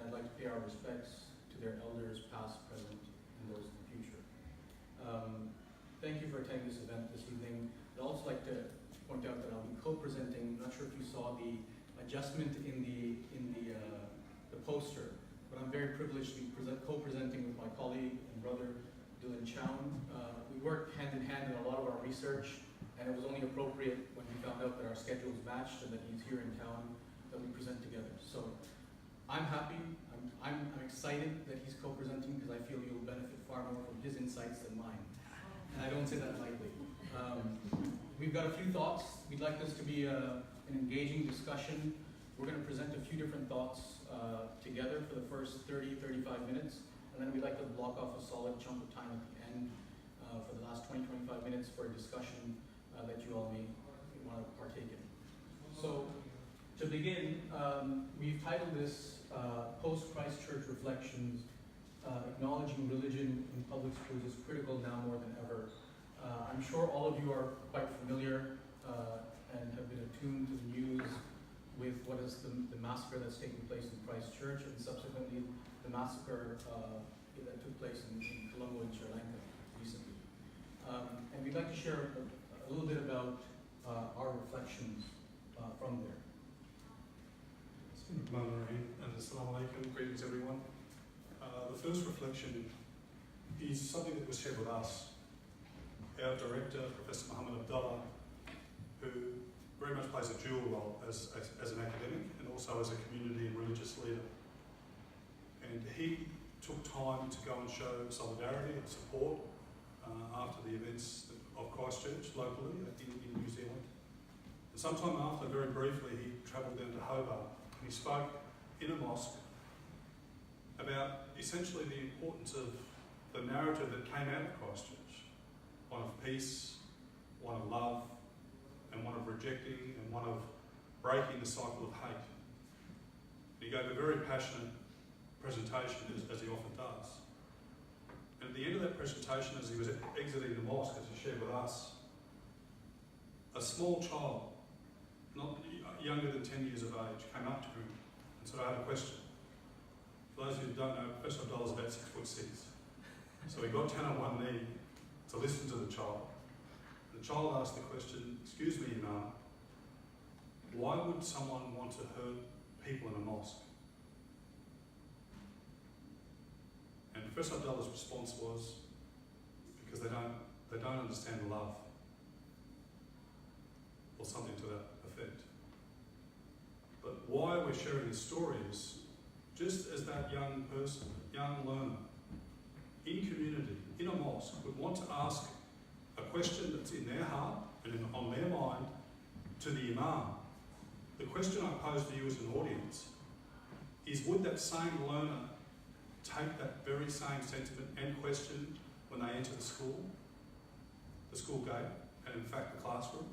and I'd like to pay our respects to their elders, past, present, and those in the future. Thank you for attending this event this evening. I'd also like to point out that I'll be co-presenting. I'm not sure if you saw the adjustment in the poster, but I'm very privileged to be co-presenting with my colleague and brother, Dylan Chown. We worked hand in hand in a lot of our research, and it was only appropriate when we found out that our schedules matched and that he's here in town that we present together. So I'm happy, I'm excited that he's co-presenting because I feel you'll benefit far more from his insights than mine. And I don't say that lightly. We've got a few thoughts. We'd like this to be an engaging discussion. We're going to present a few different thoughts together for the first 30-35 minutes, and then we'd like to block off a solid chunk of time at the end for the last 20-25 minutes for a discussion that you all may want to partake in. So, to begin, we've titled this Post-Christchurch Reflections, Acknowledging Religion in Public Schools is Critical Now More Than Ever. I'm sure all of you are quite familiar and have been attuned to the news with what is the massacre that's taking place in Christchurch, and subsequently the massacre that took place in Colombo in Sri Lanka recently. And we'd like to share a little bit about our reflections from there. And Assalamu alaikum, greetings everyone. The first reflection is something that was shared with us. Our director, Professor Muhammad Abdullah, who very much plays a dual role as an academic and also as a community and religious leader. And he took time to go and show solidarity and support after the events of Christchurch locally in New Zealand. And sometime after, very briefly, he travelled down to Hobart. He spoke in a mosque about essentially the importance of the narrative that came out of Christchurch. One of peace, one of love, and one of rejecting, and one of breaking the cycle of hate. He gave a very passionate presentation, as he often does. And at the end of that presentation, as he was exiting the mosque, as he shared with us, a small child, not younger than 10 years of age, came up to him and said, I have a question. For those who don't know, Professor Abdullah is about 6'6". So he got down on one knee to listen to the child. The child asked the question, excuse me, Imam, why would someone want to hurt people in a mosque? And Professor Abdullah's response was, because they don't understand love, or something to that effect. But why we're sharing this story is, just as that young person, young learner, in community, in a mosque, would want to ask a question that's in their heart and on their mind to the Imam, the question I pose to you as an audience is, would that same learner take that very same sentiment and question when they enter the school gate, and in fact the classroom?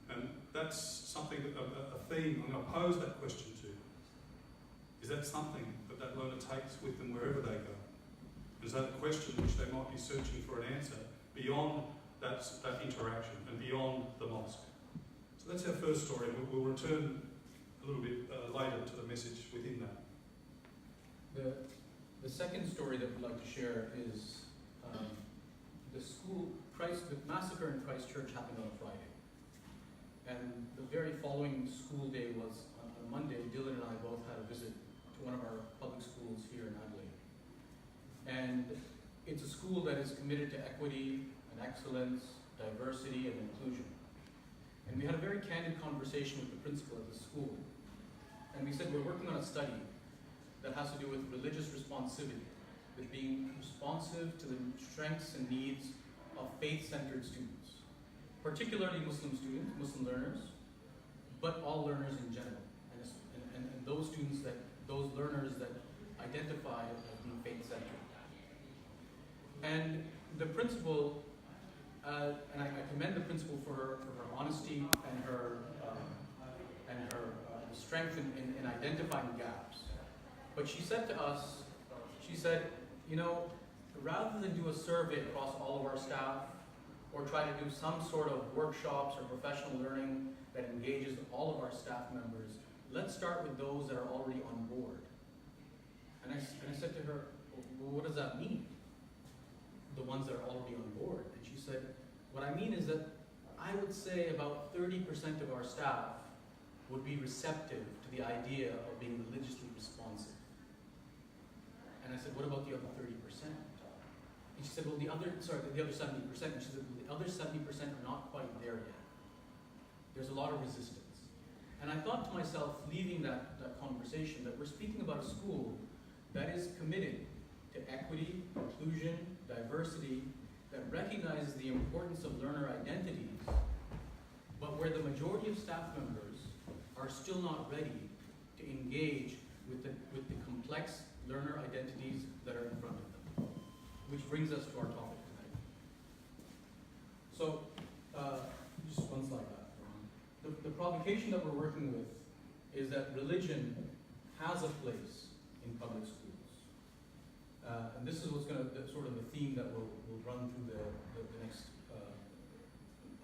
And that's something, a theme I'm going to pose that question to. Is that something that learner takes with them wherever they go? Is that a question which they might be searching for an answer beyond that interaction and beyond the mosque? So that's our first story. We'll return a little bit later to the message within that. The second story that we'd like to share is the massacre in Christchurch happened on a Friday. And the very following school day was on Monday. Dylan and I both had a visit to one of our public schools here in Adelaide. And it's a school that is committed to equity and excellence, diversity and inclusion. And we had a very candid conversation with the principal of the school. And we said we're working on a study that has to do with religious responsivity, with being responsive to the strengths and needs of faith-centered students, particularly Muslim students, Muslim learners, but all learners in general, and those students those learners that identify as being faith-centered. And the principal, and I commend the principal for her honesty and her strength in identifying gaps. But she said to us, rather than do a survey across all of our staff, or try to do some sort of workshops or professional learning that engages all of our staff members, let's start with those that are already on board. And I said to her, well, what does that mean? The ones that are already on board. And she said, what I mean is that I would say about 30% of our staff would be receptive to the idea of being religiously responsive. And I said, what about the other 30%? And she said, well, the other 70%. And she said, well, the other 70% are not quite there yet. There's a lot of resistance. And I thought to myself, leaving that conversation, that we're speaking about a school that is committed to equity, inclusion, diversity, that recognizes the importance of learner identities, but where the majority of staff members are still not ready to engage with the complex learner identities that are in front of them. Which brings us to our topic tonight. So, just one slide back. The provocation that we're working with is that religion has a place in public schools. And this is what's going to, sort of the theme that will run through the next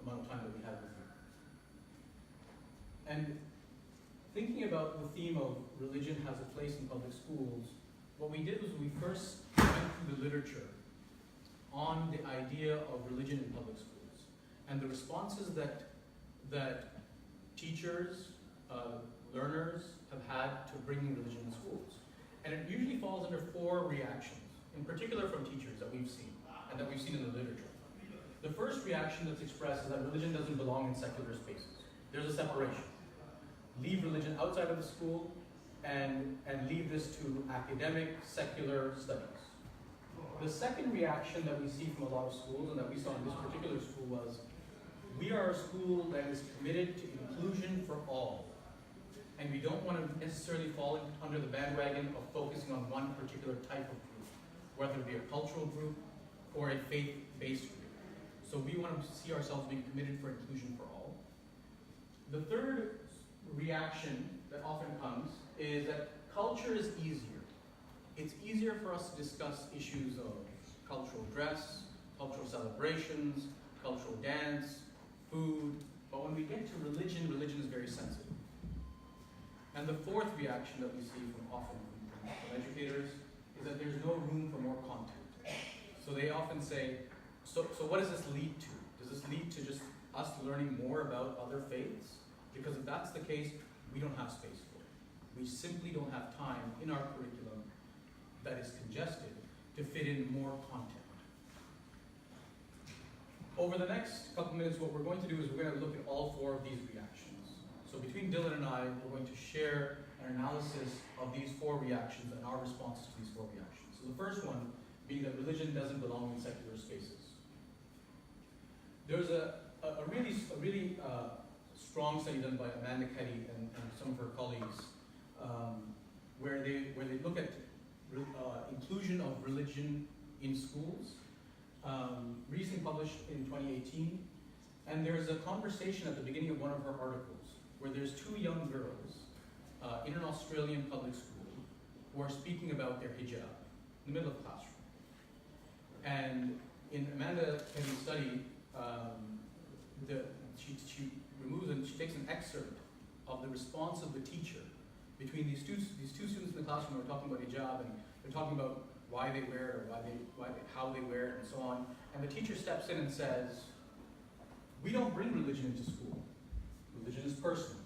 amount of time that we have with you. And thinking about the theme of religion has a place in public schools, what we did was we first went through the literature on the idea of religion in public schools and the responses that teachers, learners have had to bringing religion in schools. And it usually falls under 4 reactions, in particular from teachers that we've seen, and that we've seen in the literature. The first reaction that's expressed is that religion doesn't belong in secular spaces. There's a separation. Leave religion outside of the school and leave this to academic, secular studies. The second reaction that we see from a lot of schools, and that we saw in this particular school, was we are a school that is committed to inclusion for all. And we don't want to necessarily fall under the bandwagon of focusing on one particular type of group, whether it be a cultural group or a faith-based group. So we want to see ourselves being committed for inclusion for all. The third reaction that often comes is that culture is easier. It's easier for us to discuss issues of cultural dress, cultural celebrations, cultural dance, food, but when we get to religion, religion is very sensitive. And the fourth reaction that we see often from educators is that there's no room for more content. So they often say, so what does this lead to? Does this lead to just us learning more about other faiths? Because if that's the case, we don't have space for it. We simply don't have time in our curriculum that is congested to fit in more content. Over the next couple minutes, what we're going to do is we're going to look at all 4 of these reactions. So between Dylan and I, we're going to share an analysis of these 4 reactions and our responses to these 4 reactions. So the first one being that religion doesn't belong in secular spaces. There's a really strong study done by Amanda Keddie and some of her colleagues where they look at inclusion of religion in schools, recently published in 2018. And there's a conversation at the beginning of one of her articles where there's 2 young girls in an Australian public school who are speaking about their hijab in the middle of the classroom. And in Amanda Keddie's study, she removes and she takes an excerpt of the response of the teacher between these two students in the classroom who are talking about hijab, and they're talking about why they wear it or how they wear it and so on. And the teacher steps in and says, we don't bring religion into school. Religion is personal.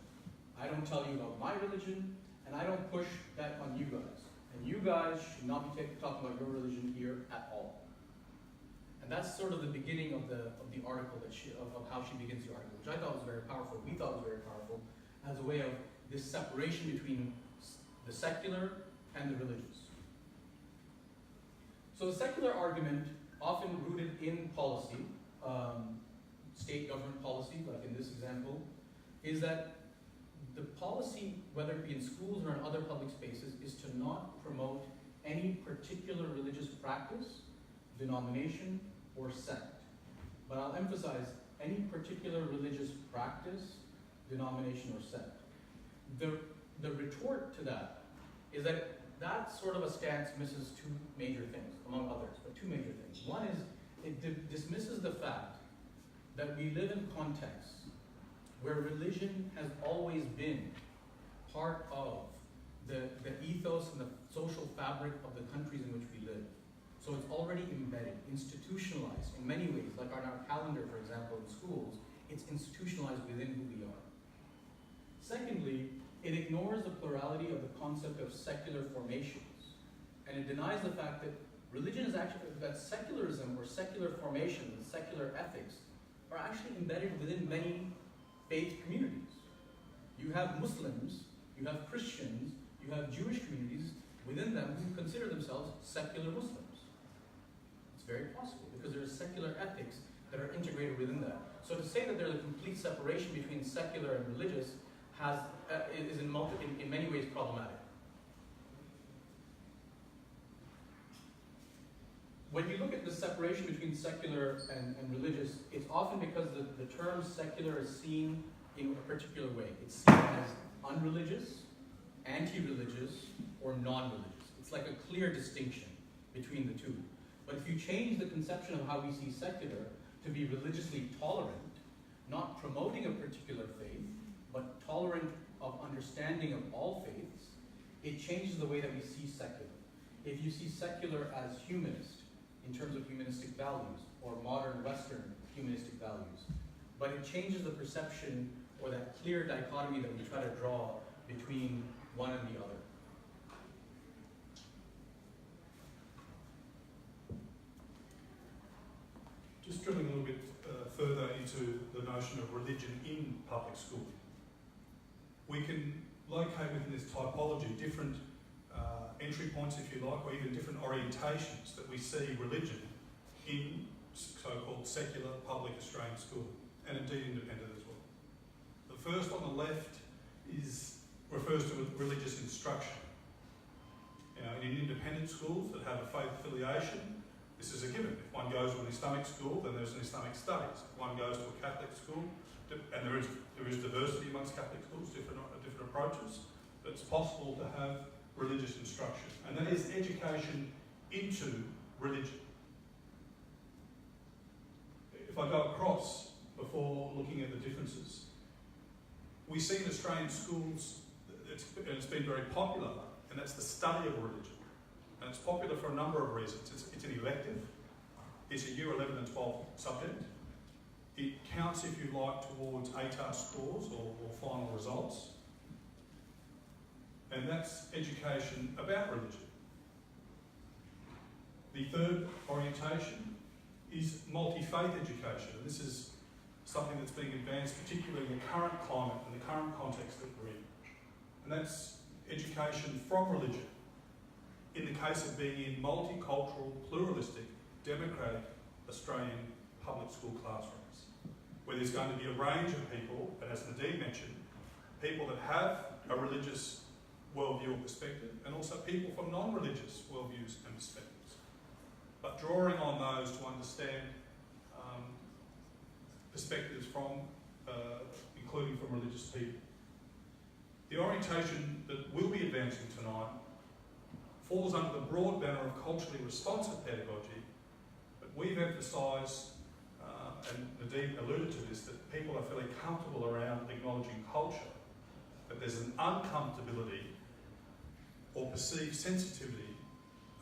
I don't tell you about my religion, and I don't push that on you guys. And you guys should not be talking about your religion here at all. And that's sort of the beginning of the article of how she begins the article, which I thought was very powerful. We thought was very powerful as a way of this separation between the secular and the religious. So the secular argument, often rooted in policy, state government policy, like in this example, is that the policy, whether it be in schools or in other public spaces, is to not promote any particular religious practice, denomination, or sect. But I'll emphasize any particular religious practice, denomination, or sect. The retort to that is that that sort of a stance misses 2 major things, among others, but 2 major things. One is it dismisses the fact that we live in contexts where religion has always been part of the ethos and the social fabric of the countries in which we live. So it's already embedded, institutionalized in many ways, like on our calendar, for example, in schools, it's institutionalized within who we are. Secondly, it ignores the plurality of the concept of secular formations, and it denies the fact that religion is actually, that secularism or secular formation, and secular ethics, are actually embedded within many faith communities. You have Muslims, you have Christians, you have Jewish communities within them who consider themselves secular Muslims. It's very possible because there are secular ethics that are integrated within that. So to say that there's a complete separation between secular and religious is in many ways problematic. When you look at the separation between secular and religious, it's often because the term secular is seen in a particular way. It's seen as unreligious, anti-religious, or non-religious. It's like a clear distinction between the two. But if you change the conception of how we see secular to be religiously tolerant, not promoting a particular faith, but tolerant of understanding of all faiths, it changes the way that we see secular. If you see secular as humanist, in terms of humanistic values, or modern Western humanistic values, but it changes the perception or that clear dichotomy that we try to draw between one and the other. Just drilling a little bit further into the notion of religion in public school. We can locate within this typology different entry points, if you like, or even different orientations that we see religion in so-called secular public Australian school, and indeed independent as well. The first on the left refers to religious instruction. You know, in independent schools that have a faith affiliation, this is a given. If one goes to an Islamic school, then there's an Islamic studies. If one goes to a Catholic school, and there is diversity amongst Catholic schools, different approaches, but it's possible to have religious instruction. And that is education into religion. If I go across before looking at the differences, we see in Australian schools, it's been very popular, and that's the study of religion. And it's popular for a number of reasons. It's an elective. It's a year 11 and 12 subject. It counts, if you like, towards ATAR scores or final results. And that's education about religion. The third orientation is multi-faith education. And this is something that's being advanced, particularly in the current climate and the current context that we're in. And that's education from religion. In the case of being in multicultural, pluralistic, democratic Australian public school classrooms, where there's going to be a range of people, and as Nadine mentioned, people that have a religious worldview or perspective, and also people from non-religious worldviews and perspectives. But drawing on those to understand perspectives from, including from religious people. The orientation that we'll be advancing tonight falls under the broad banner of culturally responsive pedagogy, but we've emphasised, and Nadine alluded to this, that people are fairly comfortable around acknowledging culture, but there's an uncomfortability or perceived sensitivity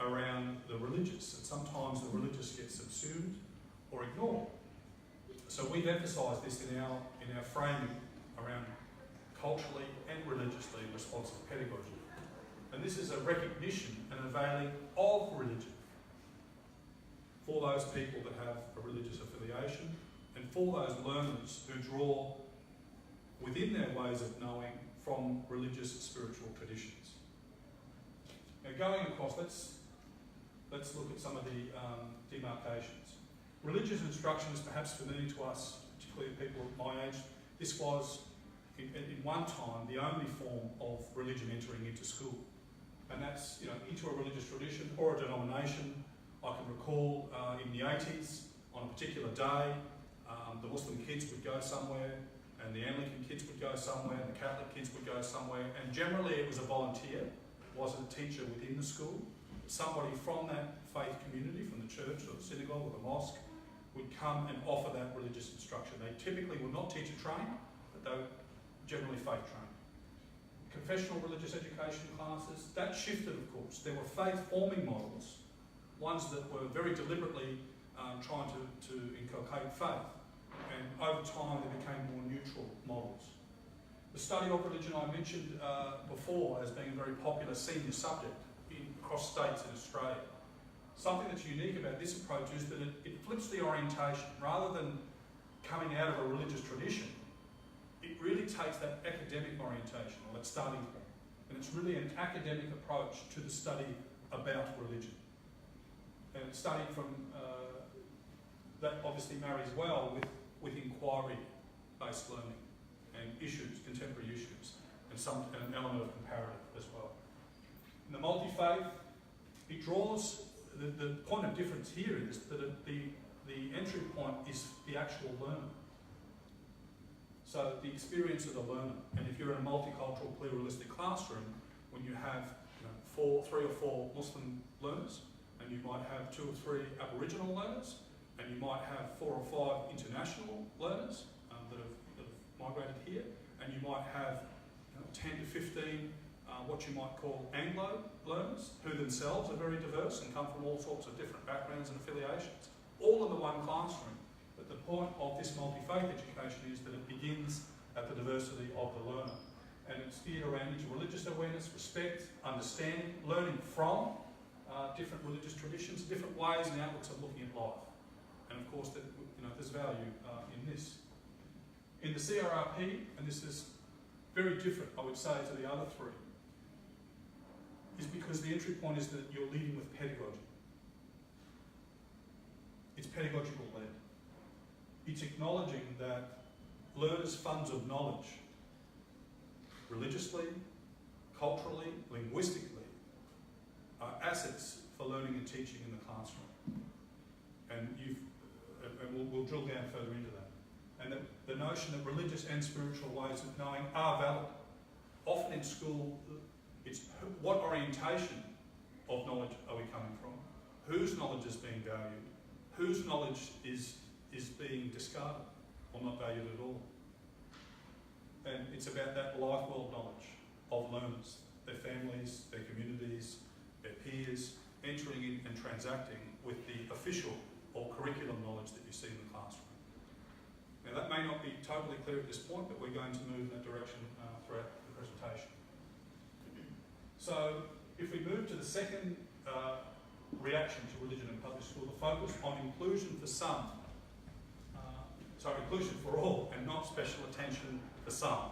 around the religious, and sometimes the religious gets subsumed or ignored. So we've emphasised this in our framing around culturally and religiously responsive pedagogy. And this is a recognition and availing of religion for those people that have a religious affiliation and for those learners who draw within their ways of knowing from religious spiritual traditions. Now going across, let's look at some of the demarcations. Religious instruction is perhaps familiar to us, particularly people of my age. This was, in one time, the only form of religion entering into school. And that's, into a religious tradition or a denomination. I can recall in the 80s, on a particular day, the Muslim kids would go somewhere, and the Anglican kids would go somewhere, and the Catholic kids would go somewhere, and generally it was a volunteer, it wasn't a teacher within the school. Somebody from that faith community, from the church or the synagogue or the mosque, would come and offer that religious instruction. They typically would not teach a train, but they were generally faith trained. professional religious education classes. That shifted, of course. There were faith-forming models, ones that were very deliberately trying to inculcate faith. And over time, they became more neutral models. The study of religion I mentioned before as being a very popular senior subject across states in Australia. Something that's unique about this approach is that it flips the orientation. Rather than coming out of a religious tradition, it really takes that academic orientation, or that starting point. And it's really an academic approach to the study about religion. And it's studied from, that obviously marries well with inquiry-based learning and issues, contemporary issues, and an element of comparative as well. In the multi-faith, it draws, the point of difference here is that the entry point is the actual learner. So the experience of the learner. And if you're in a multicultural, pluralistic classroom, when you have 3 or 4 Muslim learners, and you might have 2 or 3 Aboriginal learners, and you might have 4 or 5 international learners that have migrated here, and you might have 10 to 15 what you might call Anglo learners, who themselves are very diverse and come from all sorts of different backgrounds and affiliations, all in the one classroom. But the point of this multi-faith education is that it begins at the diversity of the learner. And it's geared around interreligious awareness, respect, understanding, learning from different religious traditions, different ways and outlooks of looking at life. And of course, that, there's value in this. In the CRRP, and this is very different, I would say, to the other 3, is because the entry point is that you're leading with pedagogy. It's pedagogical led. It's acknowledging that learners' funds of knowledge, religiously, culturally, linguistically, are assets for learning and teaching in the classroom. And we'll drill down further into that. And the notion that religious and spiritual ways of knowing are valid. Often in school, it's what orientation of knowledge are we coming from? Whose knowledge is being valued? Whose knowledge is being discarded or not valued at all? And it's about that life world knowledge of learners, their families, their communities, their peers, entering in and transacting with the official or curriculum knowledge that you see in the classroom. Now that may not be totally clear at this point, but we're going to move in that direction throughout the presentation. So if we move to the second reaction to religion in public school, the focus on inclusion for some, inclusion for all and not special attention for some.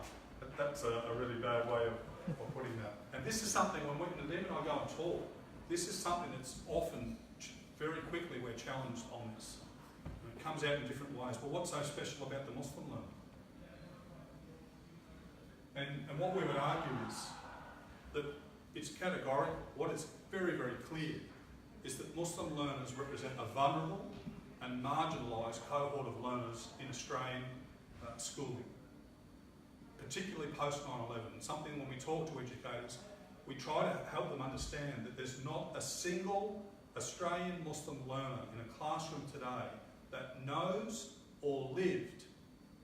That's a really bad way of putting that. And this is something, when Nadim and I go and talk, this is something that's often, very quickly, we're challenged on this. And it comes out in different ways. Well, what's so special about the Muslim learner? And what we would argue is that it's categorical. What is very, very clear is that Muslim learners represent a vulnerable and marginalised cohort of learners in Australian schooling, particularly post 9/11. Something when we talk to educators, we try to help them understand that there's not a single Australian Muslim learner in a classroom today that knows or lived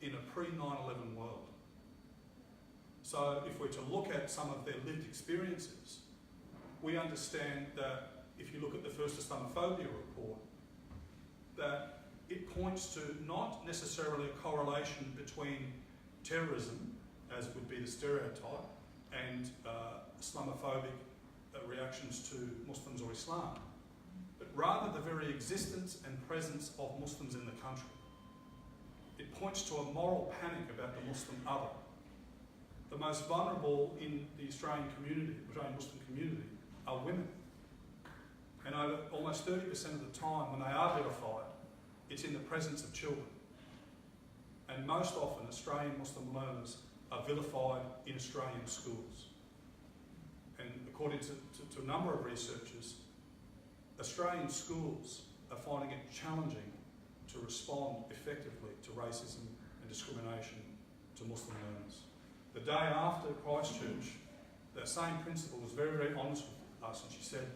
in a pre-9/11 world. So if we're to look at some of their lived experiences, we understand that if you look at the first Islamophobia report, that it points to not necessarily a correlation between terrorism, as would be the stereotype, and Islamophobic reactions to Muslims or Islam, but rather the very existence and presence of Muslims in the country. It points to a moral panic about the Muslim other. The most vulnerable in the Australian Muslim community are women. And over almost 30% of the time when they are vilified, it's in the presence of children. And most often Australian Muslim learners are vilified in Australian schools. And according to a number of researchers, Australian schools are finding it challenging to respond effectively to racism and discrimination to Muslim learners. The day after Christchurch, that same principal was very, very honest with us, and she said,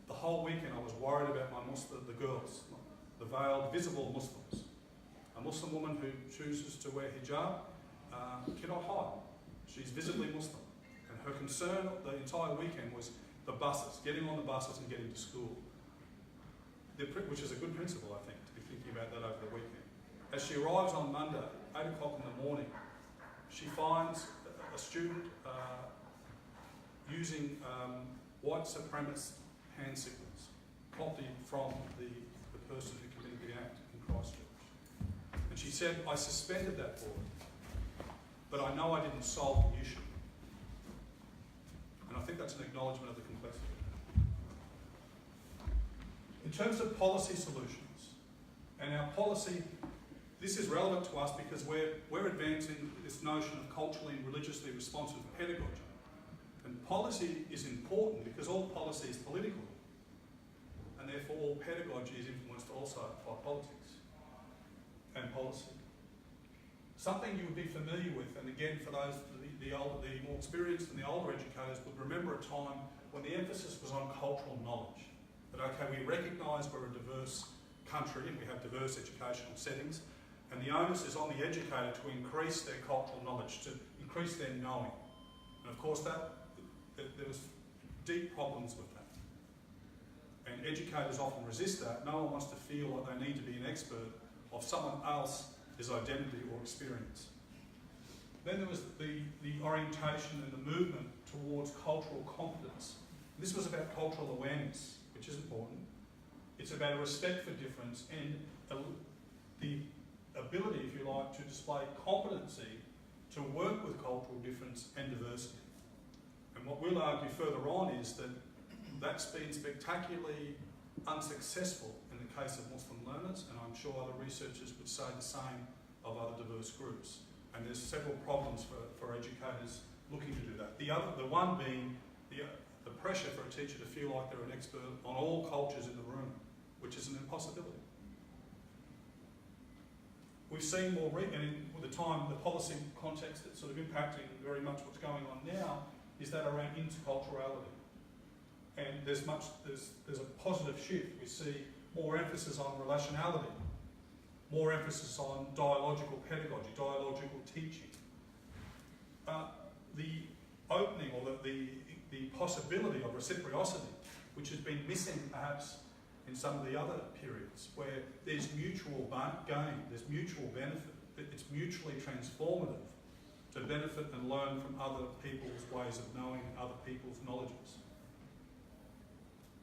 the whole weekend I was worried about the girls, the veiled, visible Muslims. A Muslim woman who chooses to wear hijab cannot hide. She's visibly Muslim, and concern the entire weekend was the buses, getting on the buses and getting to school, which is a good principle, I think, to be thinking about that over the weekend. As she arrives on Monday, 8 o'clock in the morning, she finds a student using white supremacist hand signals, copied from the person who committed the act in Christchurch. And she said, I suspended that boy, but I know I didn't solve the issue. And I think that's an acknowledgement of the complexity. In terms of policy solutions, and our policy, this is relevant to us because we're advancing this notion of culturally and religiously responsive pedagogy. And policy is important because all policy is political, and therefore all pedagogy is influenced also by politics and policy. Something you would be familiar with, and again for those the more experienced and the older educators would remember a time when the emphasis was on cultural knowledge. That okay, we recognise we're a diverse country and we have diverse educational settings, and the onus is on the educator to increase their cultural knowledge, to increase their knowing. And of course there was deep problems with that. And educators often resist that. No one wants to feel like they need to be an expert of someone else's identity or experience. Then there was the orientation and the movement towards cultural competence. This was about cultural awareness, which is important. It's about a respect for difference and the ability, if you like, to display competency to work with cultural difference and diversity. And what we'll argue further on is that that's been spectacularly unsuccessful in the case of Muslim learners, and I'm sure other researchers would say the same of other diverse groups. And there's several problems for educators looking to do that. The one being the pressure for a teacher to feel like they're an expert on all cultures in the room, which is an impossibility. We've seen more, and with the policy context that's sort of impacting very much what's going on now, is that around interculturality. And there's a positive shift. We see more emphasis on relationality, more emphasis on dialogical pedagogy, dialogical teaching. The opening or the possibility of reciprocity, which has been missing perhaps in some of the other periods, where there's mutual gain, there's mutual benefit, it's mutually transformative to benefit and learn from other people's ways of knowing and other people's knowledges.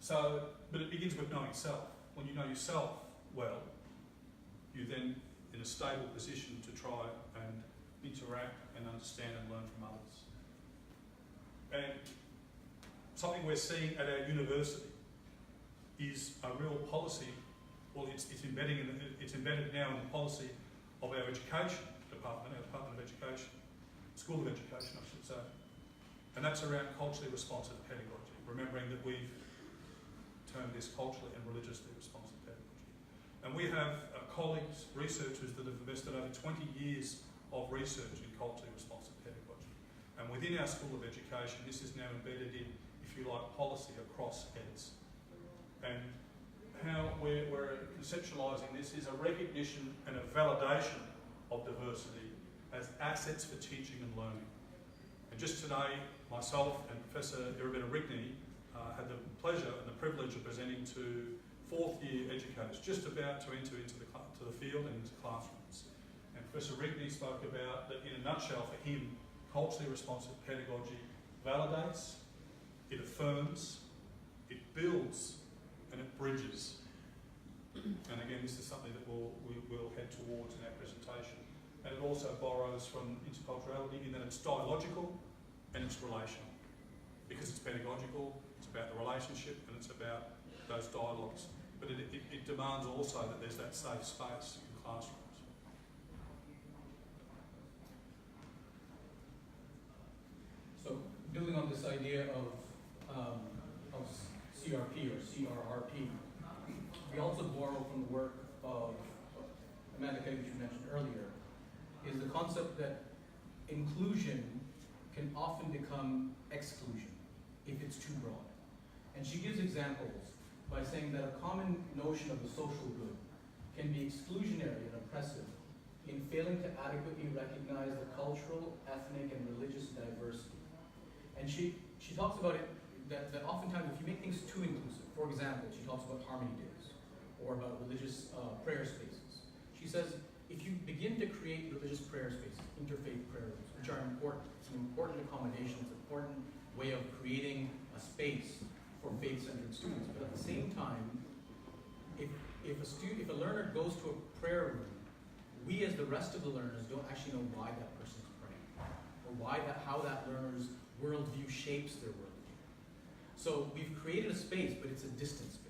But it begins with knowing self. When you know yourself well, you're then in a stable position to try and interact and understand and learn from others. And something we're seeing at our university is a real policy. Well, it's embedded now in the policy of our education department, our Department of Education, School of Education, I should say. And that's around culturally responsive pedagogy, remembering that we've termed this culturally and religiously responsive pedagogy. And we have colleagues, researchers that have invested over 20 years of research in culturally responsive pedagogy. And within our School of Education, this is now embedded in, if you like, policy across heads. And how we're conceptualising this is a recognition and a validation of diversity as assets for teaching and learning. And just today, myself and Professor Hattam and Rigney had the pleasure and the privilege of presenting to fourth-year educators just about to enter into the field and into classrooms. And Professor Rigney spoke about that in a nutshell for him, culturally responsive pedagogy validates, it affirms, it builds, and it bridges. And again, this is something that we'll head towards in our presentation. And it also borrows from interculturality in that it's dialogical and it's relational. Because it's pedagogical, it's about the relationship and it's about those dialogues. But it demands also that there's that safe space in classrooms. So building on this idea of CRP or CRRP, we also borrow from the work of Amanda Keddie, which you mentioned earlier, is the concept that inclusion can often become exclusion if it's too broad. And she gives examples by saying that a common notion of the social good can be exclusionary and oppressive in failing to adequately recognize the cultural, ethnic, and religious diversity, And she talks about it, that oftentimes if you make things too inclusive, for example, she talks about harmony days, or about religious prayer spaces. She says, if you begin to create religious prayer spaces, interfaith prayer rooms, which are important, it's an important accommodation, it's an important way of creating a space for faith-centered students. But at the same time, if a learner goes to a prayer room, we as the rest of the learners don't actually know why that person's praying, or how that learner's worldview shapes their worldview. So we've created a space, but it's a distant space.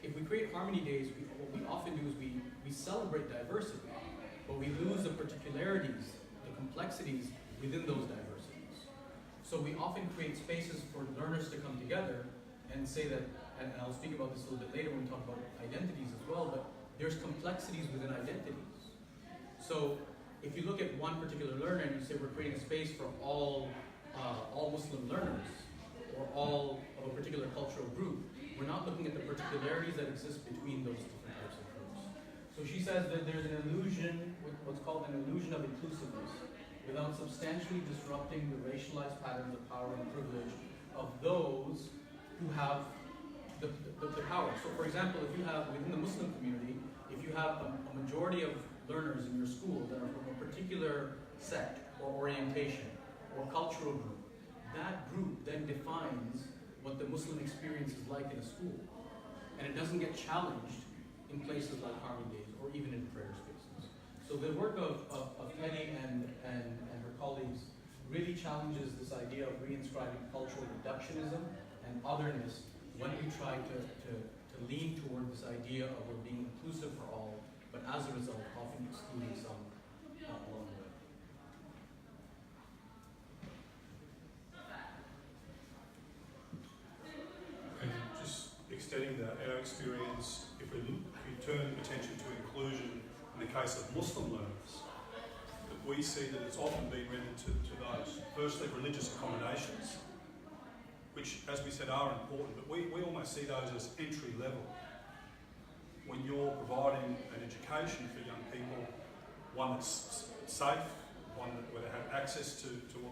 If we create harmony days, what we often do is we celebrate diversity, but we lose the particularities, the complexities within those diversities. So we often create spaces for learners to come together and say that, and I'll speak about this a little bit later when we talk about identities as well, but there's complexities within identities. So if you look at one particular learner and you say we're creating a space for all Muslim learners, or all of a particular cultural group, we're not looking at the particularities that exist between those different types of groups. So she says that there's an illusion, what's called an illusion of inclusiveness, without substantially disrupting the racialized patterns of power and privilege of those who have the power. So for example, if you have, within the Muslim community, if you have a majority of learners in your school that are from a particular sect or orientation or cultural group, that group then defines what the Muslim experience is like in a school. And it doesn't get challenged in places like Harmony Days or even in prayer spaces. So the work of Keddie and her colleagues really challenges this idea of reinscribing cultural reductionism and otherness when we try to lean toward this idea of being inclusive for all, but as a result, often excluding some along the way. And just extending that, our experience, if we turn attention to inclusion in the case of Muslim learners, that we see that it's often been rendered to those, firstly, religious accommodations, which, as we said, are important, but we almost see those as entry level. When you're providing an education for young people, one that's safe, one where they have access to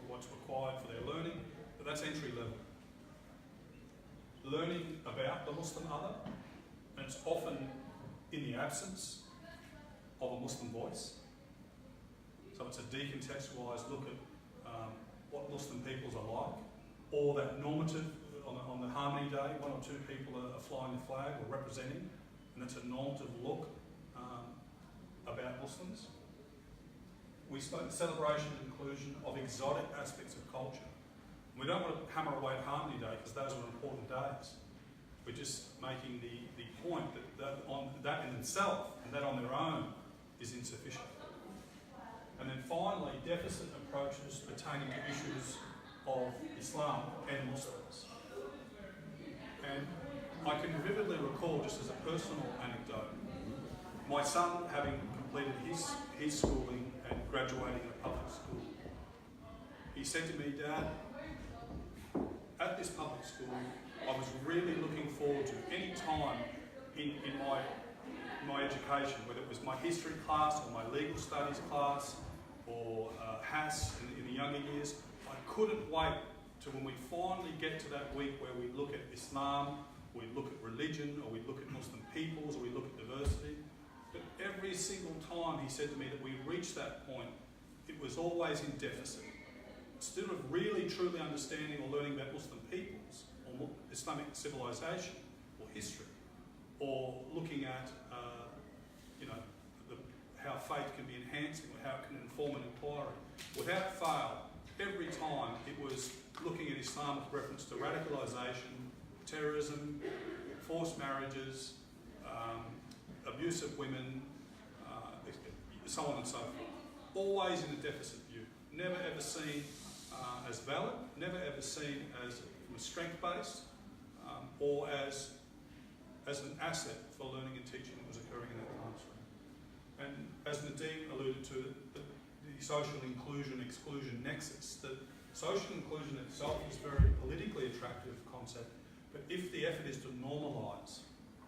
what's required for their learning, but that's entry level. Learning about the Muslim other, and it's often in the absence of a Muslim voice. So it's a decontextualised look at what Muslim peoples are like, or that normative, on the Harmony Day, one or two people are flying the flag or representing, and it's a normative look about Muslims. We spoke celebration and inclusion of exotic aspects of culture. We don't want to hammer away at Harmony Day because those are important days. We're just making the point that in itself, and that on their own, is insufficient. And then finally, deficit approaches pertaining to issues of Islam and Muslims. And I can vividly recall, just as a personal anecdote, my son having completed his schooling and graduating at public school. He said to me, "Dad, at this public school, I was really looking forward to any time in my education, whether it was my history class or my legal studies class or HAS in the younger years, I couldn't wait to when we finally get to that week where we look at Islam, we look at religion, or we look at Muslim peoples, or we look at diversity." But every single time he said to me that we reached that point, it was always in deficit. Instead of really truly understanding or learning about Muslim peoples, or Islamic civilization, or history, or looking at how faith can be enhancing, or how it can inform an inquiry, without fail, every time it was looking at Islam with reference to radicalisation, terrorism, forced marriages, abuse of women, so on and so forth. Always in a deficit view. Never ever seen as valid, never ever seen as strength-based, or as an asset for learning and teaching that was occurring in that classroom. And as Nadeem alluded to, the social inclusion-exclusion nexus, that social inclusion itself is a very politically attractive concept, but if the effort is to normalise,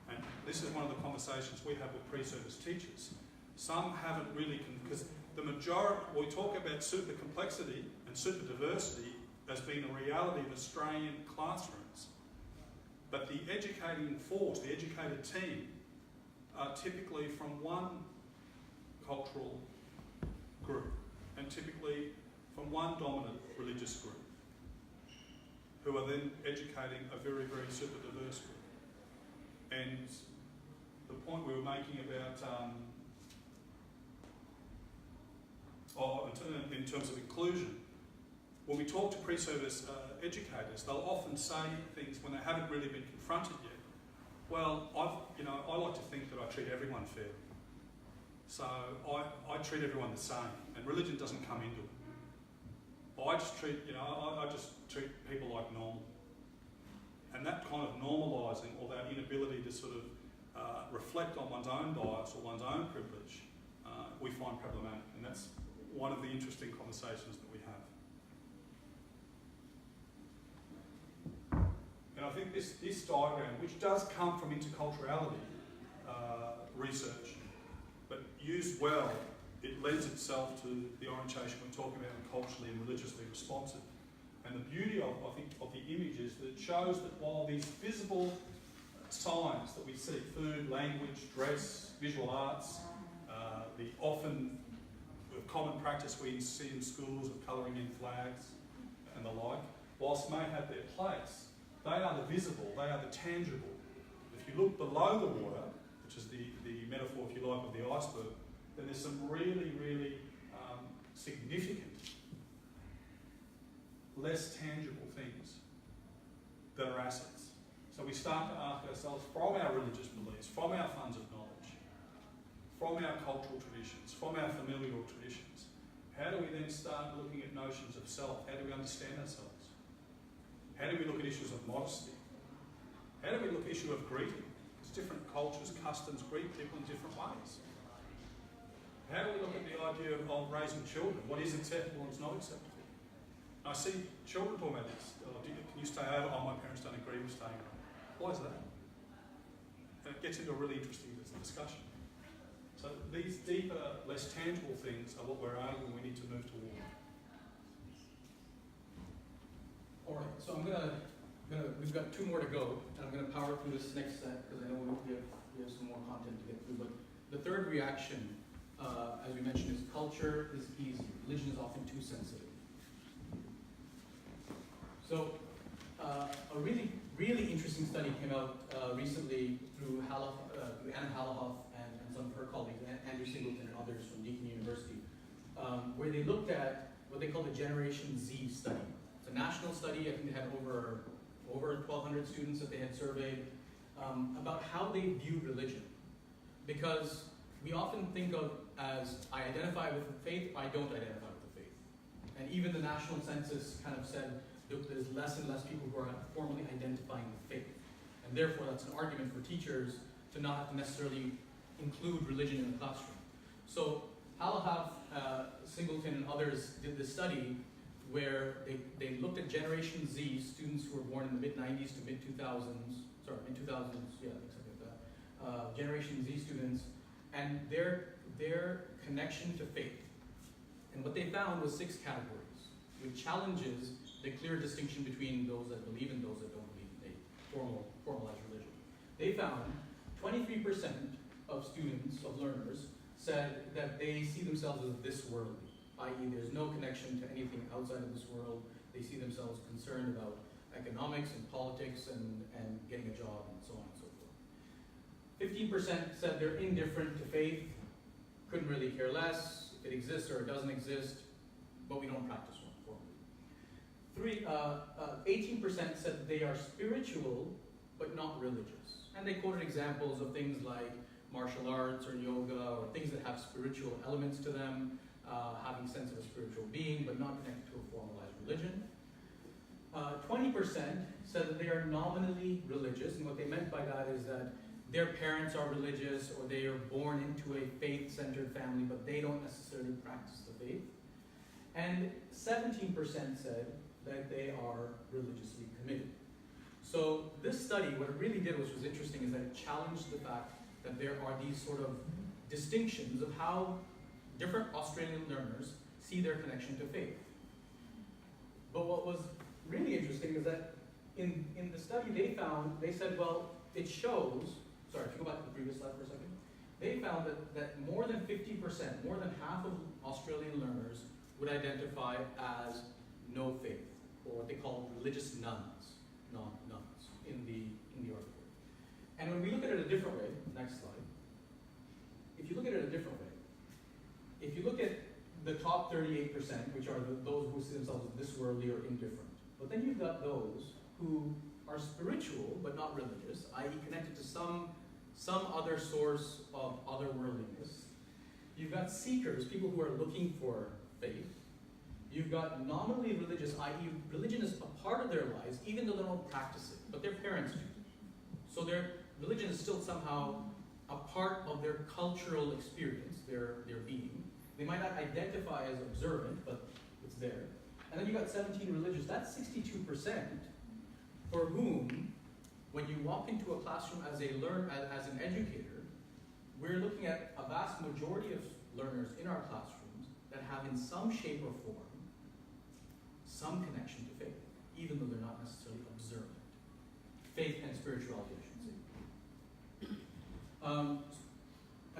and this is one of the conversations we have with pre-service teachers, some haven't really, because the majority, we talk about super complexity and super diversity as being a reality of Australian classrooms. But the educating force, the educated team, are typically from one cultural group and typically from one dominant religious group, who are then educating a very, very super diverse group. And the point we were making about, in terms of inclusion, when we talk to pre-service educators, they'll often say things when they haven't really been confronted yet. Well, I like to think that I treat everyone fairly. So I treat everyone the same, and religion doesn't come into it. I just treat people like normal. And that kind of normalising, or that inability to sort of reflect on one's own bias or one's own privilege, we find problematic. And that's one of the interesting conversations that we have. And I think this diagram, which does come from interculturality research, but used well, it lends itself to the orientation we're talking about, culturally and religiously responsive. And the beauty of the image is that it shows that while these visible signs that we see, food, language, dress, visual arts, the often common practice we see in schools of colouring in flags and the like, whilst may have their place, they are the visible, they are the tangible. If you look below the water, which is the metaphor, if you like, of the iceberg, then there's some really, really significant, less tangible things that are assets. So we start to ask ourselves, from our religious beliefs, from our funds of knowledge, from our cultural traditions, from our familial traditions, how do we then start looking at notions of self? How do we understand ourselves? How do we look at issues of modesty? How do we look at the issue of greeting? Because different cultures, customs greet people in different ways. How do we look at the idea of raising children? What is acceptable and is not acceptable? I see children talking about this. Oh, can you stay over? Oh, my parents don't agree with staying over. Why is that? And it gets into a really interesting discussion. So these deeper, less tangible things are what we're arguing we need to move toward. All right, so we've got two more to go, and I'm going to power through this next set because I know we have some more content to get through. But the third reaction, as we mentioned, is culture is easy. Religion is often too sensitive. So a really, really interesting study came out recently through Anna Halafoff and some of her colleagues, Andrew Singleton and others from Deakin University, where they looked at what they call the Generation Z study. It's a national study. I think they had over 1,200 students that they had surveyed about how they view religion. Because we often think of as, I identify with the faith, I don't identify with the faith. And even the national census kind of said there's less and less people who are formally identifying with faith. And therefore that's an argument for teachers to not have to necessarily include religion in the classroom. So Halafoff, Singleton and others did this study where they looked at Generation Z, students who were born in the mid-90s to mid-2000s, mid-2000s, yeah, something like that, Generation Z students, and their connection to faith. And what they found was 6 categories, which challenges the clear distinction between those that believe and those that don't believe in a formalized religion. They found 23% of students, of learners, said that they see themselves as this worldly, i.e. there's no connection to anything outside of this world. They see themselves concerned about economics and politics and getting a job and so on and so forth. 15% said they're indifferent to faith, couldn't really care less if it exists or it doesn't exist, but we don't practice one formally. 18% said they are spiritual but not religious. And they quoted examples of things like martial arts or yoga or things that have spiritual elements to them, having a sense of a spiritual being but not connected to a formalized religion. 20% said that they are nominally religious, and what they meant by that is that their parents are religious or they are born into a faith-centered family but they don't necessarily practice the faith. And 17% said that they are religiously committed. So this study, what it really did, which was interesting, is that it challenged the fact that there are these sort of distinctions of how different Australian learners see their connection to faith. But what was really interesting is that in the study they said, well, it shows, sorry, if you go back to the previous slide for a second, they found that more than 50%, more than half of Australian learners would identify as no faith, or what they call religious nuns, non-nuns, in the article. And when we look at it a different way, next slide, if you look at it a different way, if you look at the top 38%, which are those who see themselves as this worldly or indifferent, but then you've got those who are spiritual but not religious, i.e. connected to some other source of otherworldliness. You've got seekers, people who are looking for faith. You've got nominally religious, i.e. religion is a part of their lives, even though they don't practice it, but their parents do. So their religion is still somehow a part of their cultural experience, their being. They might not identify as observant, but it's there. And then you've got 17 religious, that's 62%, for whom, when you walk into a classroom as an educator, we're looking at a vast majority of learners in our classrooms that have in some shape or form some connection to faith, even though they're not necessarily observant. Faith and spirituality, I should say.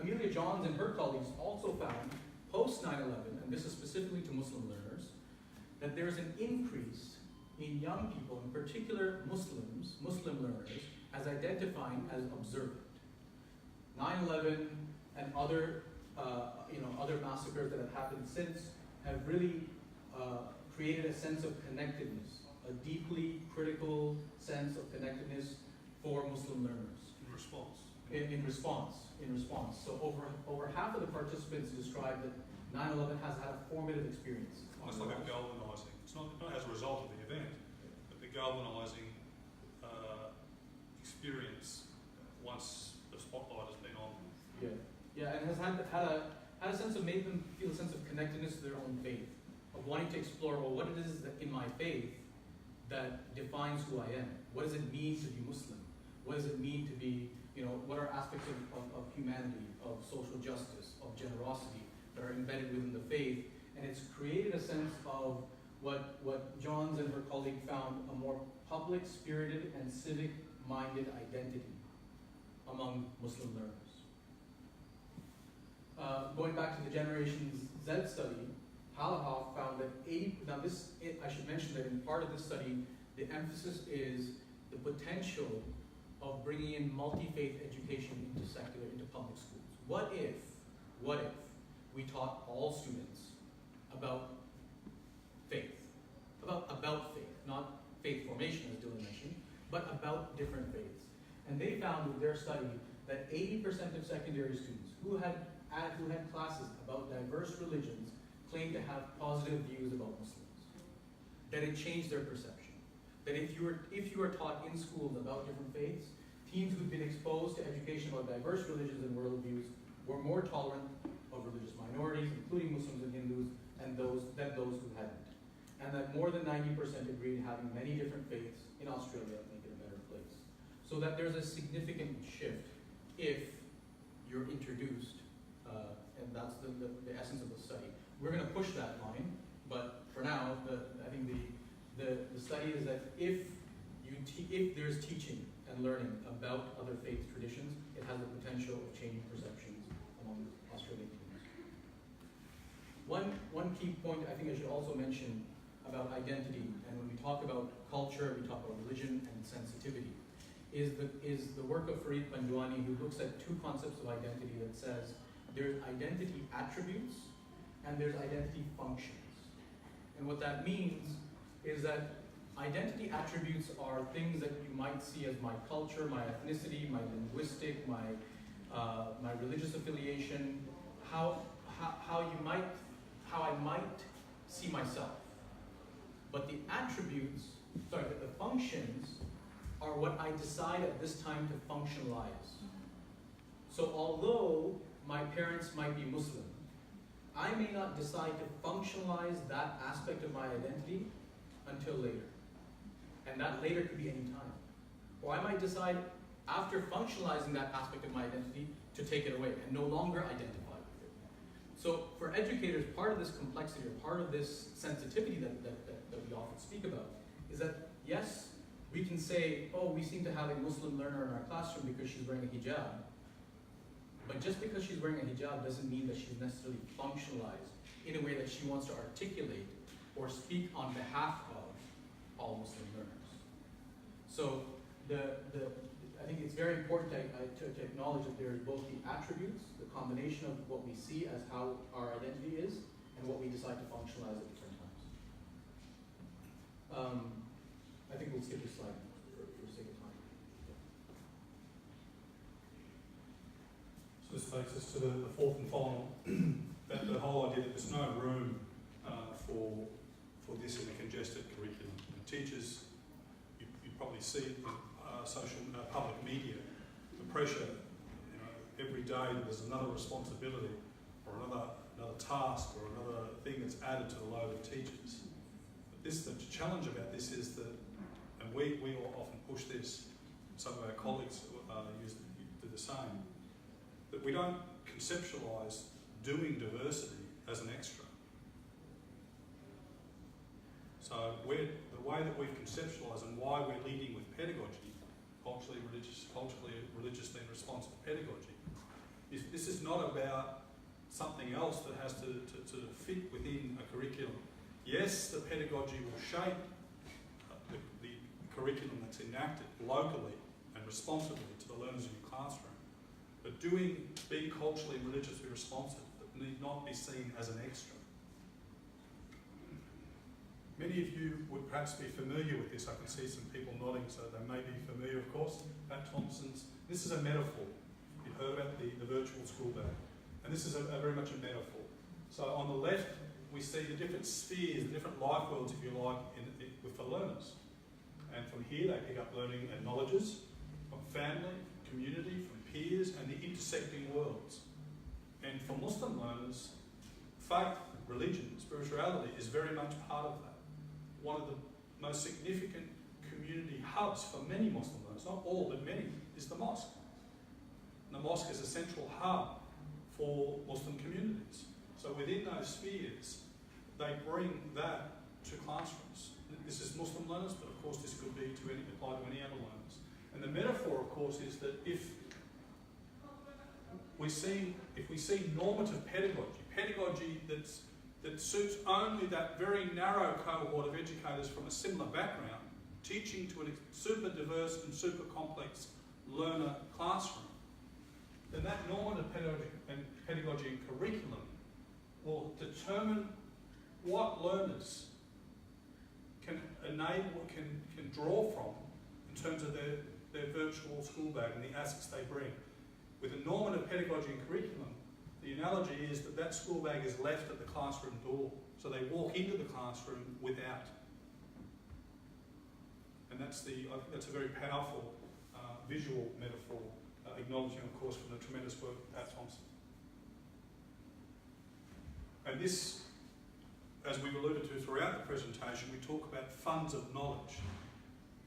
Amelia Johns and her colleagues also found, post 9/11, and this is specifically to Muslim learners, that there's an increase in young people, in particular Muslim learners, as identifying as observant. 9/11 and other massacres that have happened since have really created a sense of connectedness, a deeply critical sense of connectedness for Muslim learners. In response. So over half of the participants described that 9/11 has had a formative experience. Almost like a galvanizing. It's not as a result of the event, but the galvanizing experience once the spotlight has been on. Yeah, and has had a sense of, made them feel a sense of connectedness to their own faith, of wanting to explore, well, what it is that in my faith that defines who I am. What does it mean to be Muslim? What does it mean to be, what are aspects of humanity, of social justice, of generosity that are embedded within the faith? And it's created a sense of what Johns and her colleague found a more public, spirited, and civic-minded identity among Muslim learners. Going back to the Generation Z study, Halafoff found that I should mention that in part of this study, the emphasis is the potential of bringing in multi-faith education into public schools. What if we taught all students about faith, about faith, not faith formation as Dylan mentioned, but about different faiths. And they found with their study that 80% of secondary students who had classes about diverse religions claimed to have positive views about Muslims. That it changed their perception. That if you were taught in schools about different faiths, teens who'd been exposed to education about diverse religions and worldviews were more tolerant of religious minorities, including Muslims and Hindus, than those who hadn't. And that more than 90% agreed having many different faiths in Australia make it a better place. So that there's a significant shift if you're introduced, and that's the essence of the study. We're going to push that line, but for now, I think the study is that if there's teaching and learning about other faith traditions, it has the potential of changing perceptions among Australian teens. One key point I think I should also mention about identity, and when we talk about culture, we talk about religion and sensitivity, is the work of Farid Panjwani, who looks at two concepts of identity that says there's identity attributes and there's identity functions. And what that means is that identity attributes are things that you might see as my culture, my ethnicity, my linguistic, my religious affiliation, how I might see myself. But the functions are what I decide at this time to functionalize. So although my parents might be Muslim, I may not decide to functionalize that aspect of my identity until later. And that later could be any time. Or I might decide after functionalizing that aspect of my identity to take it away and no longer identify with it. So for educators, part of this complexity or part of this sensitivity that we often speak about is that yes, we can say, oh, we seem to have a Muslim learner in our classroom because she's wearing a hijab. But just because she's wearing a hijab doesn't mean that she's necessarily functionalized in a way that she wants to articulate or speak on behalf of all Muslim learners. So I think it's very important to acknowledge that there is both the attributes, the combination of what we see as how our identity is, and what we decide to functionalize at different times. I think we'll skip this slide for sake of time. So this takes us to the fourth and final, that the whole idea that there's no room for this in a congested curriculum. And teachers, you probably see it in social public media, the pressure, every day there's another responsibility or another task or another thing that's added to the load of teachers. But the challenge about this is that, and we often push this, some of our colleagues do the same, that we don't conceptualise doing diversity as an extra. So the way that we've conceptualised and why we're leading with pedagogy, culturally, religiously and responsive pedagogy, is this is not about something else that has to fit within a curriculum. Yes, the pedagogy will shape the curriculum that's enacted locally and responsibly to the learners in your classroom, but being culturally and religiously responsive need not be seen as an extra. Many of you would perhaps be familiar with this. I can see some people nodding, so they may be familiar, of course. Pat Thompson's. This is a metaphor. You've heard about the virtual school bag. And this is very much a metaphor. So on the left, we see the different spheres, the different life worlds, if you like, with the learners. And from here, they pick up learning and knowledges from family, community, from peers, and the intersecting worlds. And for Muslim learners, faith, religion, spirituality is very much part of that. One of the most significant community hubs for many Muslim learners, not all, but many, is the mosque. And the mosque is a central hub for Muslim communities. So within those spheres, they bring that to classrooms. This is Muslim learners, but of course this could be apply to any other learners. And the metaphor, of course, is that if we see normative pedagogy that suits only that very narrow cohort of educators from a similar background, teaching to a super diverse and super complex learner classroom, then that normative pedagogy and curriculum will determine what learners can draw from in terms of their virtual school bag and the assets they bring. With a normative pedagogy and curriculum, the analogy is that school bag is left at the classroom door, so they walk into the classroom without. And I think that's a very powerful visual metaphor, acknowledging, of course, from the tremendous work of Pat Thompson. And this, as we've alluded to throughout the presentation, we talk about funds of knowledge.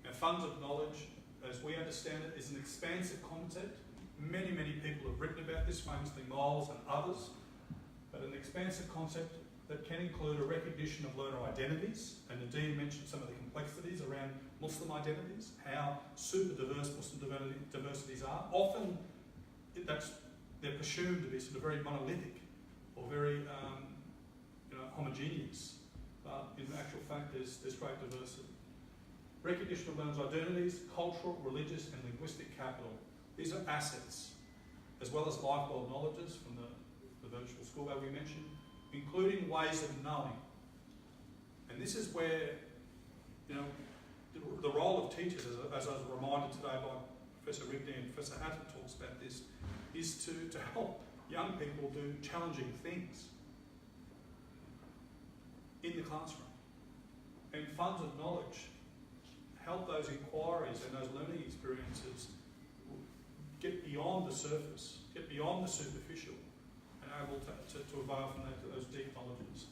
Now, funds of knowledge, as we understand it, is an expansive concept. Many, many people have written about this, famously Miles and others, but an expansive concept that can include a recognition of learner identities, and Nadine mentioned some of the complexities around Muslim identities, how super diverse Muslim diversities are. Often they're presumed to be sort of very monolithic or very homogeneous, but in actual fact there's great diversity. Recognition of learners' identities, cultural, religious and linguistic capital. These are assets, as well as life world knowledges from the virtual school that we mentioned, including ways of knowing. And this is where, the role of teachers, as I was reminded today by Professor Rigney and Professor Hattam talks about this, is to help young people do challenging things in the classroom. And funds of knowledge help those inquiries and those learning experiences get beyond the surface, get beyond the superficial, and able to evolve from those deep knowledges.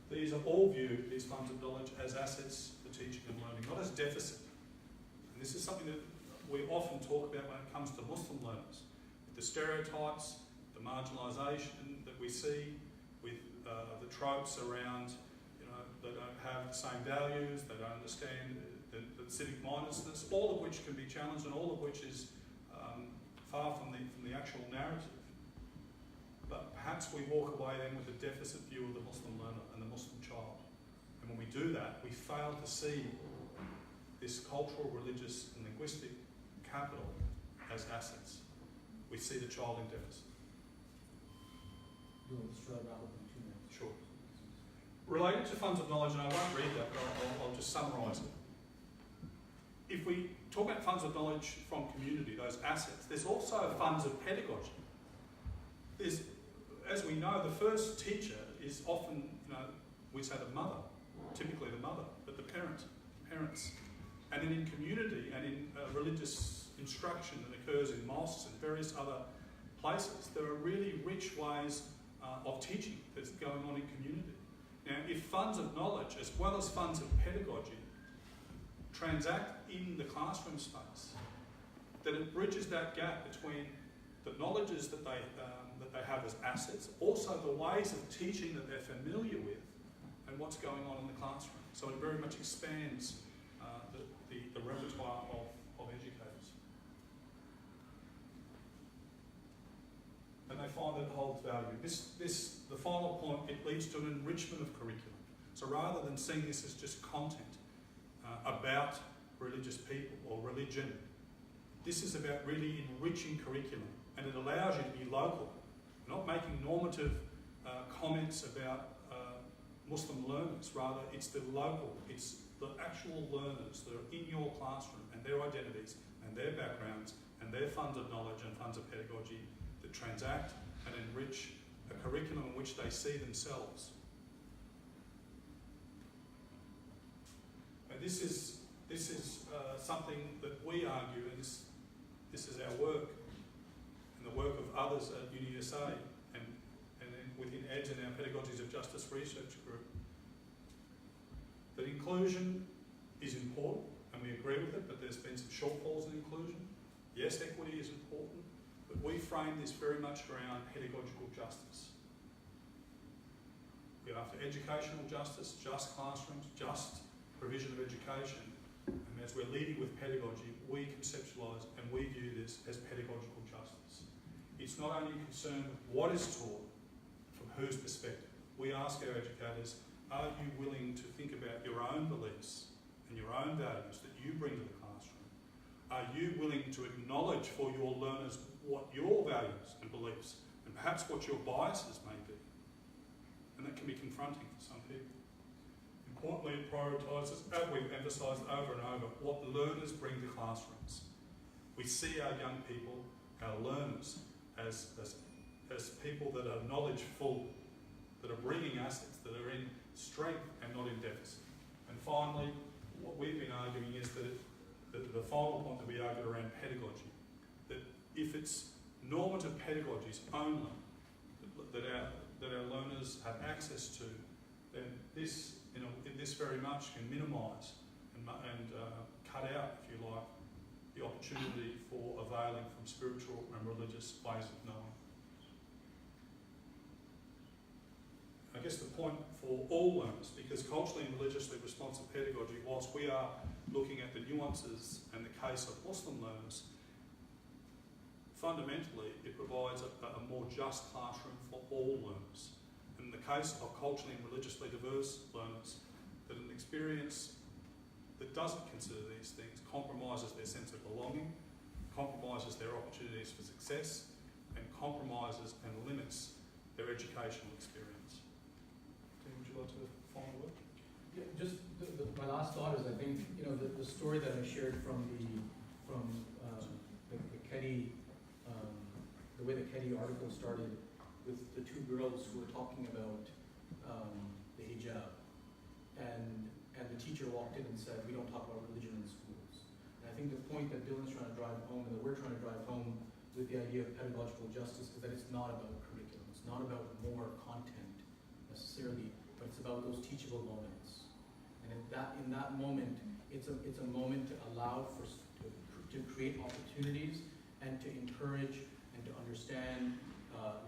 These are all viewed, these funds of knowledge, as assets for teaching and learning, not as deficit. And this is something that we often talk about when it comes to Muslim learners. The stereotypes, the marginalisation that we see with the tropes around they don't have the same values, they don't understand the civic mindedness, all of which can be challenged and all of which is far from the actual narrative. But perhaps we walk away then with a deficit view of the Muslim learner and the Muslim child. And when we do that, we fail to see this cultural, religious and linguistic capital as assets. We see the child in deficit. Do you want to try to wrap up in 2 minutes? Sure. Related to funds of knowledge, and I won't read that, but I'll just summarise it. If we talk about funds of knowledge from community, those assets, there's also funds of pedagogy. There's, as we know, the first teacher is often, we say the mother, typically the mother, but the parents. And then in community and in religious instruction that occurs in mosques and various other places, there are really rich ways of teaching that's going on in community. Now, if funds of knowledge, as well as funds of pedagogy, transact in the classroom space, then it bridges that gap between the knowledges that they have as assets, also the ways of teaching that they're familiar with, and what's going on in the classroom. So it very much expands the repertoire of educators. And they find that it holds value. The final point, it leads to an enrichment of curriculum. So rather than seeing this as just content about religious people or religion, this is about really enriching curriculum, and it allows you to be local, not making normative comments about Muslim learners. Rather, it's the local, it's the actual learners that are in your classroom and their identities and their backgrounds and their funds of knowledge and funds of pedagogy that transact and enrich a curriculum in which they see themselves. And this is something that we argue, and this is our work and the work of others at UniSA and within EDS and our Pedagogies of Justice research group, that inclusion is important, and we agree with it, but there's been some shortfalls in inclusion. Yes, equity is important, but we frame this very much around pedagogical justice. We're after educational justice, just classrooms, just provision of education, and as we're leading with pedagogy, we conceptualise and we view this as pedagogical justice. It's not only concerned with what is taught, from whose perspective. We ask our educators, are you willing to think about your own beliefs and your own values that you bring to the classroom? Are you willing to acknowledge for your learners what your values and beliefs and perhaps what your biases may be? And that can be confronting for some people. Importantly, it prioritises, as we've emphasised over and over, what learners bring to classrooms. We see our young people, our learners, as people that are knowledgeful, that are bringing assets, that are in strength and not in deficit. And finally, what we've been arguing is that the final point that we argued around pedagogy, that if it's normative pedagogies only that our learners have access to, then this very much can minimise and cut out, if you like, the opportunity for availing from spiritual and religious ways of knowing. I guess the point for all learners, because culturally and religiously responsive pedagogy, whilst we are looking at the nuances and the case of Muslim learners, fundamentally it provides a more just classroom for all learners. In the case of culturally and religiously diverse learners, that an experience that doesn't consider these things compromises their sense of belonging, compromises their opportunities for success, and compromises and limits their educational experience. Would you like to find a word? Yeah, just my last thought is, I think the story that I shared from the Keddie, the way the Keddie article started with the two girls who were talking about the hijab, and the teacher walked in and said, "We don't talk about religion in schools." And I think the point that Dylan's trying to drive home, and that we're trying to drive home with the idea of pedagogical justice, is that it's not about curriculum, it's not about more content necessarily, but it's about those teachable moments. And in that moment, it's a moment to allow to create opportunities and to encourage and to understand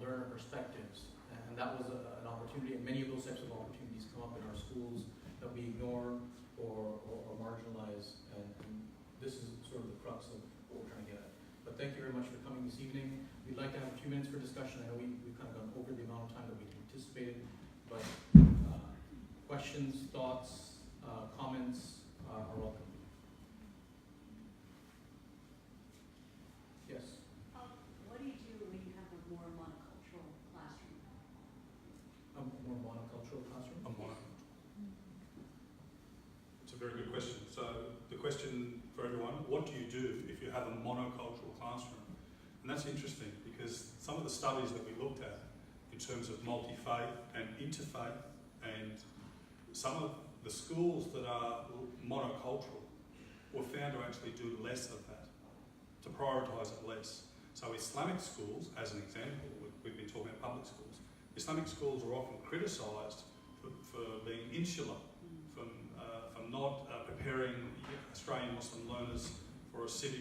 learner perspectives. And that was an opportunity, and many of those types of opportunities come up in our schools that we ignore or marginalize, and this is sort of the crux of what we're trying to get at. But thank you very much for coming this evening. We'd like to have a few minutes for discussion. I know we've kind of gone over the amount of time that we anticipated, but questions, thoughts, comments are welcome. Yes? What do you do when you have a more monocultural classroom? A more monocultural classroom? It's a very good question. So the question for everyone, what do you do if you have a monocultural classroom? And that's interesting because some of the studies that we looked at in terms of multi-faith and interfaith, and some of the schools that are monocultural were found to actually do less of that, to prioritise it less. So Islamic schools, as an example, we've been talking about public schools, Islamic schools are often criticised for being insular, from not preparing Australian Muslim learners for a civic,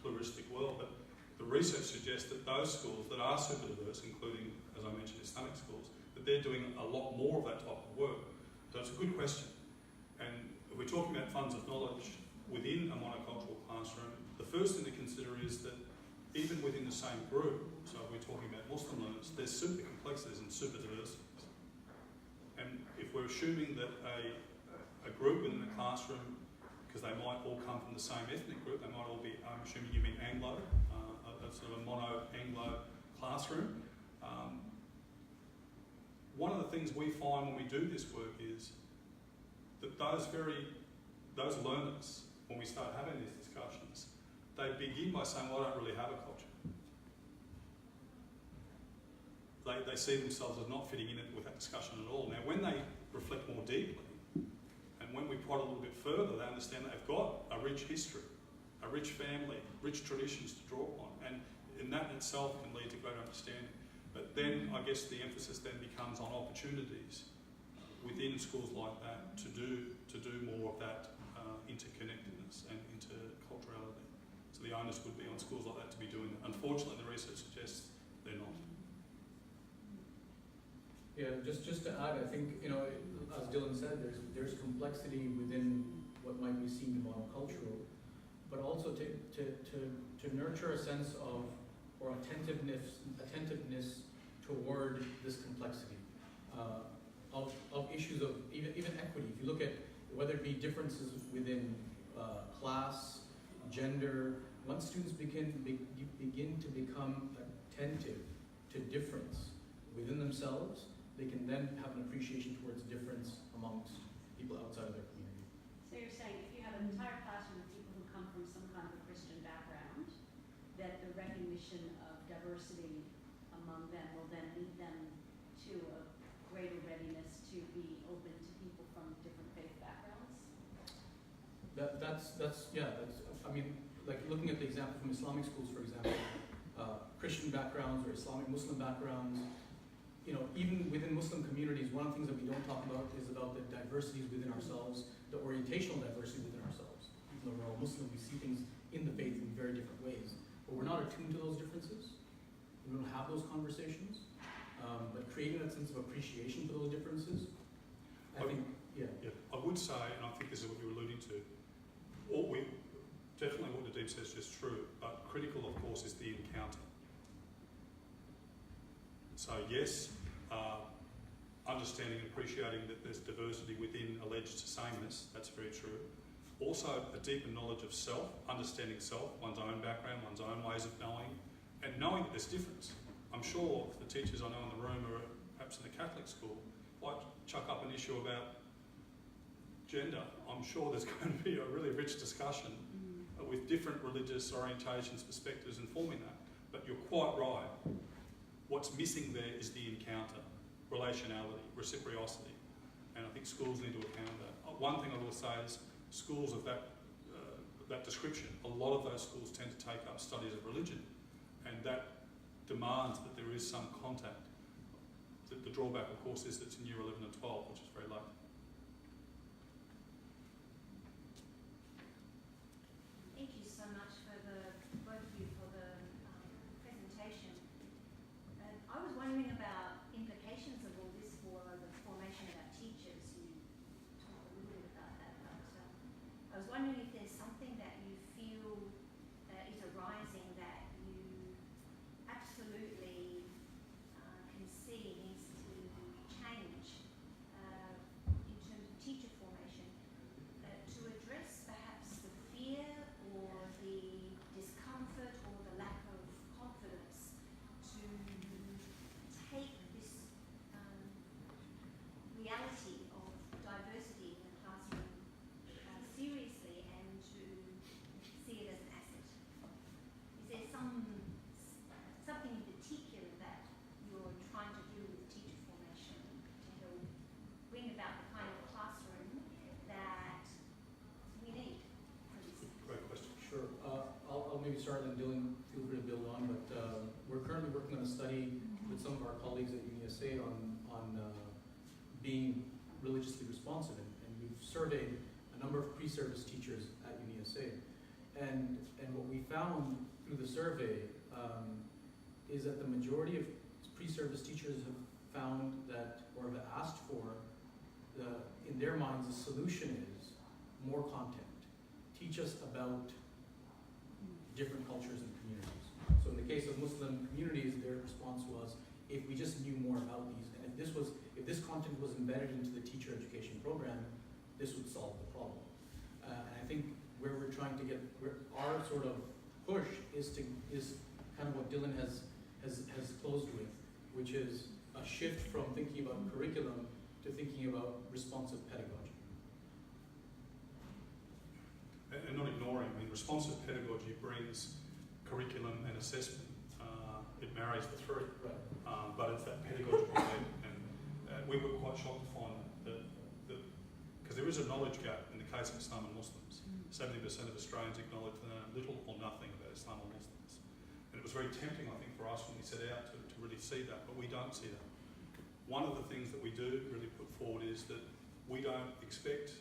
pluralistic world. But the research suggests that those schools that are super diverse, including, as I mentioned, Islamic schools, that they're doing a lot more of that type of work. So it's a good question. And if we're talking about funds of knowledge within a monocultural classroom, the first thing to consider is that even within the same group, so we're talking about Muslim learners, there's super complexities and super diversities. And if we're assuming that a group within the classroom, because they might all come from the same ethnic group, they might all be, I'm assuming you mean Anglo, a sort of a mono-Anglo classroom. One of the things we find when we do this work is that those learners, when we start having these discussions, they begin by saying, well, I don't really have a culture. They see themselves as not fitting in it with that discussion at all. Now, when they reflect more deeply, and when we prod a little bit further, they understand that they've got a rich history, a rich family, rich traditions to draw upon, and that in itself can lead to greater understanding. But then, I guess the emphasis then becomes on opportunities within schools like that to do more of that interconnectedness and interculturality. So the onus would be on schools like that to be doing it. Unfortunately, the research suggests they're not. Yeah, just to add, I think, as Dylan said, there's complexity within what might be seen monocultural, but also to nurture a sense of, or attentiveness toward this complexity of issues of even equity. If you look at whether it be differences within class, gender, once students begin to become attentive to difference within themselves, they can then have an appreciation towards difference amongst people outside of their community. So you're saying if you have an entire classroom of people who come from some kind of a Christian background, that the recognition of diversity among them will then lead them to a greater readiness to be open to people from different faith backgrounds? That's I mean, like looking at the example from Islamic schools, for example, Christian backgrounds or Islamic Muslim backgrounds, even within Muslim communities, one of the things that we don't talk about is about the diversities within ourselves, the orientational diversity within ourselves. Even though we're all Muslim, we see things in the faith in very different ways. But we're not attuned to those differences. We don't have those conversations. But creating that sense of appreciation for those differences, I think. I would say, and I think this is what you're alluding to, definitely what Nadeem says is true, but critical, of course, is the encounter. So yes, understanding and appreciating that there's diversity within alleged sameness, that's very true. Also, a deeper knowledge of self, understanding self, one's own background, one's own ways of knowing, and knowing that there's difference. I'm sure the teachers I know in the room are perhaps in a Catholic school might chuck up an issue about gender. I'm sure there's going to be a really rich discussion with different religious orientations, perspectives informing that. But you're quite right. What's missing there is the encounter, relationality, reciprocity, and I think schools need to account for that. One thing I will say is schools of that description, a lot of those schools tend to take up studies of religion, and that demands that there is some contact. The drawback, of course, is that it's in year 11 and 12, which is very late. Thank you so much for both of you for the presentation. And I was wondering about implications of all this for the formation of our teachers. You wondering if there's something that you feel is arising that you absolutely can see needs to change in terms of teacher formation to address perhaps the fear or the discomfort or the lack of confidence to take this reality of diversity in the classroom seriously and to see it as an asset. Is there something in particular that you're trying to do with teacher formation to help bring about the kind of classroom that we need for this? Great question. Sure. I'll maybe start and Dylan, feel free to build on, but we're currently working on a study with some of our colleagues at UniSA on being religiously responsive, and we've surveyed a number of pre-service teachers at UniSA, and what we found through the survey is that the majority of pre-service teachers have found that, or have asked for, in their minds, the solution is more content. Teach us about different cultures and communities. So in the case of Muslim communities, their response was, if we just knew more about these, and if this content was embedded into the teacher education program, this would solve the problem. And I think where we're trying to get, our sort of push is kind of what Dylan has closed with, which is a shift from thinking about curriculum to thinking about responsive pedagogy. And not ignoring, I mean, responsive pedagogy brings curriculum and assessment. It marries the three. Right. But it's that pedagogical led, and we were quite shocked to find that because there is a knowledge gap in the case of Islam and Muslims. 70% of Australians acknowledge they know little or nothing about Islam or Muslims. And it was very tempting, I think, for us when we set out to really see that, but we don't see that. One of the things that we do really put forward is that we don't expect,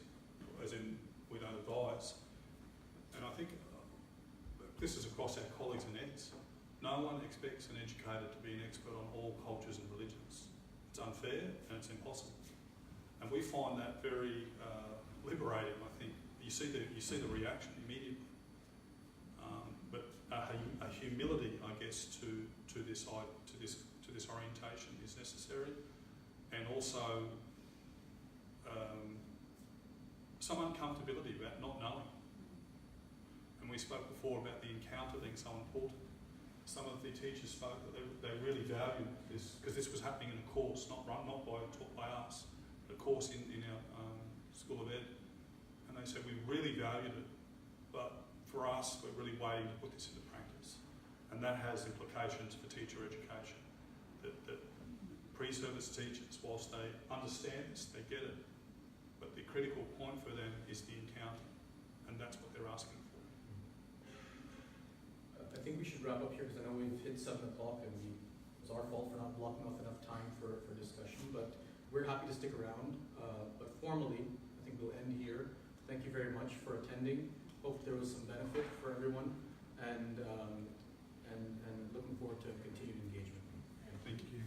as in we don't advise, and I think this is across our colleagues and eds, no one expects an educator to be an expert on all cultures and religions. It's unfair and it's impossible. And we find that very liberating, I think. You see the reaction immediately. But a humility, I guess, to this orientation is necessary, and also some uncomfortability about not knowing. And we spoke before about the encounter being so important. Some of the teachers spoke that they really valued this, because this was happening in a course, not taught by us, but a course in our School of Ed. And they said, we really valued it, but for us, we're really waiting to put this into practice. And that has implications for teacher education. That pre-service teachers, whilst they understand this, they get it, but the critical point for them is the encounter, and that's what they're asking for. I think we should wrap up here because I know we've hit 7 o'clock and it was our fault for not blocking off enough time for discussion, but we're happy to stick around. But formally, I think we'll end here. Thank you very much for attending. Hope there was some benefit for everyone, and looking forward to continued engagement. Thank you.